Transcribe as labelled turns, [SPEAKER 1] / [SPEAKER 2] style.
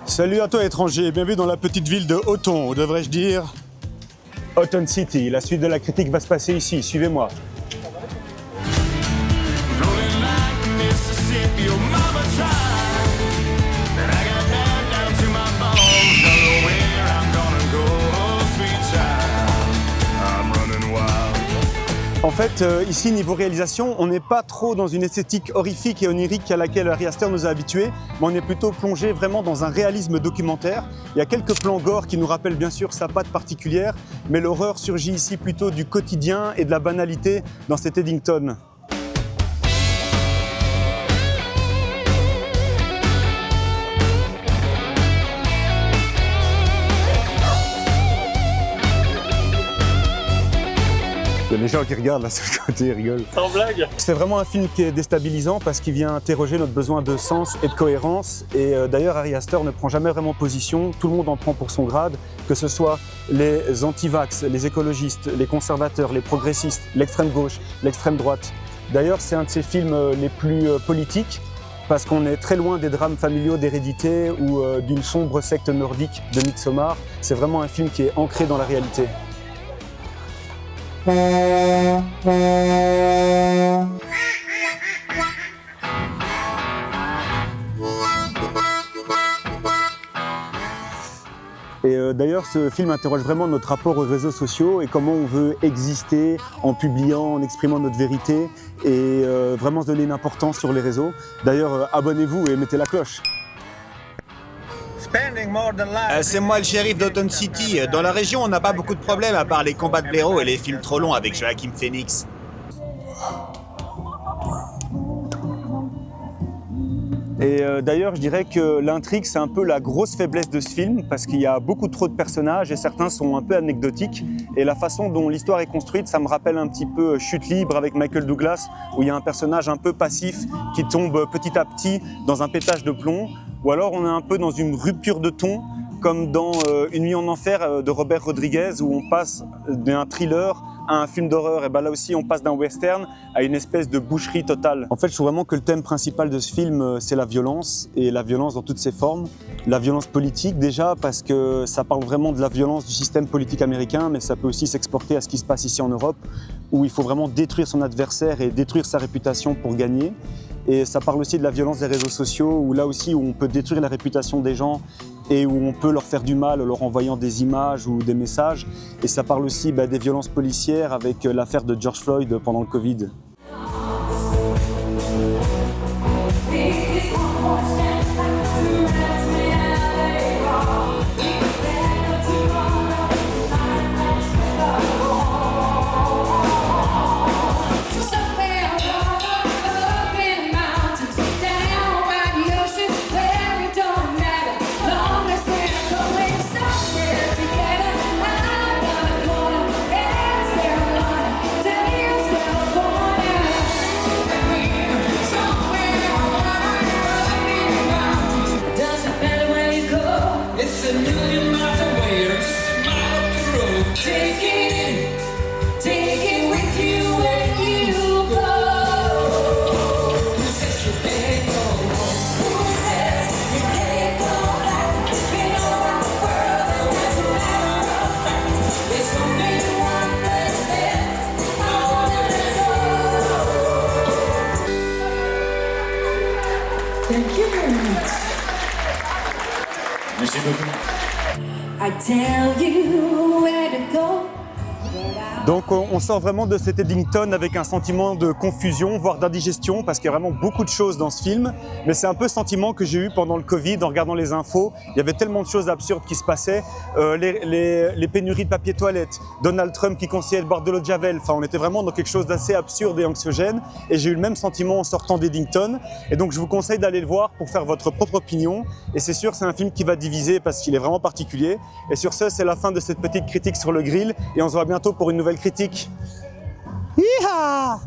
[SPEAKER 1] Salut à toi étranger, bienvenue dans la petite ville de Houghton, ou devrais-je dire Houghton City. La suite de la critique va se passer ici, suivez-moi. En fait, ici, niveau réalisation, on n'est pas trop dans une esthétique horrifique et onirique à laquelle Ari Aster nous a habitués, mais on est plutôt plongé vraiment dans un réalisme documentaire. Il y a quelques plans gore qui nous rappellent bien sûr sa patte particulière, mais l'horreur surgit ici plutôt du quotidien et de la banalité dans cet Eddington. Il y a des gens qui regardent là sur le côté, ils rigolent.
[SPEAKER 2] Sans blague.
[SPEAKER 1] C'est vraiment un film qui est déstabilisant parce qu'il vient interroger notre besoin de sens et de cohérence. Et d'ailleurs, Ari Aster ne prend jamais vraiment position. Tout le monde en prend pour son grade, que ce soit les anti-vax, les écologistes, les conservateurs, les progressistes, l'extrême gauche, l'extrême droite. D'ailleurs, c'est un de ses films les plus politiques parce qu'on est très loin des drames familiaux d'Hérédité ou d'une sombre secte nordique de Midsommar. C'est vraiment un film qui est ancré dans la réalité. Et d'ailleurs, ce film interroge vraiment notre rapport aux réseaux sociaux et comment on veut exister en publiant, en exprimant notre vérité et vraiment se donner une importance sur les réseaux. D'ailleurs, abonnez-vous et mettez la cloche.
[SPEAKER 3] C'est moi le shérif d'Houghton City. Dans la région, on n'a pas beaucoup de problèmes à part les combats de blaireaux et les films trop longs avec Joaquin Phoenix.
[SPEAKER 1] Et d'ailleurs, je dirais que l'intrigue, c'est un peu la grosse faiblesse de ce film parce qu'il y a beaucoup trop de personnages et certains sont un peu anecdotiques. Et la façon dont l'histoire est construite, ça me rappelle un petit peu Chute libre avec Michael Douglas, où il y a un personnage un peu passif qui tombe petit à petit dans un pétage de plomb. Ou alors on est un peu dans une rupture de ton, comme dans Une nuit en enfer de Robert Rodriguez, où on passe d'un thriller à un film d'horreur. Et ben là aussi, on passe d'un western à une espèce de boucherie totale. En fait, je trouve vraiment que le thème principal de ce film, c'est la violence, et la violence dans toutes ses formes. La violence politique déjà, parce que ça parle vraiment de la violence du système politique américain, mais ça peut aussi s'exporter à ce qui se passe ici en Europe, où il faut vraiment détruire son adversaire et détruire sa réputation pour gagner. Et ça parle aussi de la violence des réseaux sociaux, où là aussi où on peut détruire la réputation des gens et où on peut leur faire du mal en leur envoyant des images ou des messages. Et ça parle aussi des violences policières avec l'affaire de George Floyd pendant le Covid.
[SPEAKER 4] Thank you very much.
[SPEAKER 2] Merci beaucoup.
[SPEAKER 4] I tell you where to go.
[SPEAKER 1] Donc on sort vraiment de cet Eddington avec un sentiment de confusion, voire d'indigestion, parce qu'il y a vraiment beaucoup de choses dans ce film. Mais c'est un peu le sentiment que j'ai eu pendant le Covid, en regardant les infos. Il y avait tellement de choses absurdes qui se passaient. Les pénuries de papier toilette, Donald Trump qui conseillait de boire de l'eau de Javel. Enfin, on était vraiment dans quelque chose d'assez absurde et anxiogène. Et j'ai eu le même sentiment en sortant d'Eddington. Et donc je vous conseille d'aller le voir pour faire votre propre opinion. Et c'est sûr, c'est un film qui va diviser parce qu'il est vraiment particulier. Et sur ce, c'est la fin de cette petite critique sur le grill. Et on se voit bientôt pour une nouvelle critique. Hi-ha!